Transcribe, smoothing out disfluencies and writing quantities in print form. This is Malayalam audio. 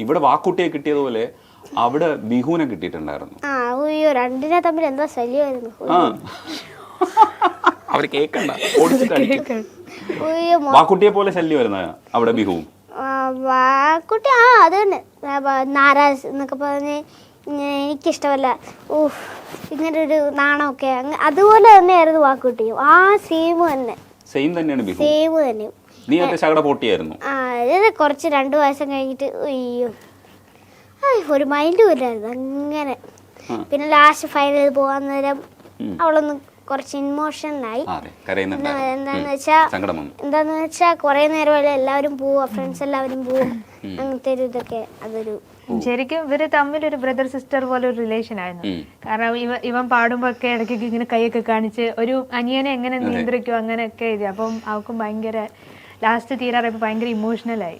ഇവിടെ വാക്കുട്ടിയെ കിട്ടിയതുപോലെ അവിടെ ബിഹുവിനെ കിട്ടിയിട്ടുണ്ടായിരുന്നു. അയ്യോ രണ്ടിനെ തമ്മിൽ എന്താ ശല്യമായിരുന്നു. അവര് കേക്കണ്ട വാക്കുട്ടിയെ പോലെ ശല്യമായിരുന്ന അവിടെ ബിഹുവും. വാക്കുട്ടി അത് തന്നെ നാരാസ് എന്നൊക്കെ പറഞ്ഞ് എനിക്കിഷ്ടമല്ല, ഇങ്ങനെ ഒരു നാണമൊക്കെ അതുപോലെ തന്നെയായിരുന്നു വാക്കുട്ടിയും. സെയിം തന്നെ. സെയിം തന്നെയാണ് ബിഹു. സെയിം തന്നെ. നീ ശകട പൊട്ടിയായിരുന്നു. കുറച്ച് 2 വയസ്സം കഴിഞ്ഞിട്ട് അയ്യോ ഒരു മൈൻഡും ഇല്ലായിരുന്നു അങ്ങനെ. പിന്നെ ലാസ്റ്റ് ഫൈനൽ പോകാൻ നേരം അവളൊന്ന് കുറച്ച് ഇമോഷണലായി. എന്താന്ന് വെച്ചാ കുറെ നേരം എല്ലാവരും പോവാ, ഫ്രണ്ട്സ് എല്ലാവരും പോവും, അങ്ങനത്തെ ഒരു ഇതൊക്കെ. അതൊരു ശരിക്കും ഇവര് തമ്മിൽ ഒരു ബ്രദർ സിസ്റ്റർ പോലെ ഒരു റിലേഷൻ ആയിരുന്നു. കാരണം ഇവൻ പാടുമ്പോ ഒക്കെ ഇടയ്ക്കൊക്കെ ഇങ്ങനെ കൈയൊക്കെ കാണിച്ച് ഒരു അനിയനെ എങ്ങനെ നിയന്ത്രിക്കും അങ്ങനെയൊക്കെ. അപ്പം അവൾക്കും ഭയങ്കര ലാസ്റ്റ് തീരാറയപ്പോ ഭയങ്കര ഇമോഷണലായി.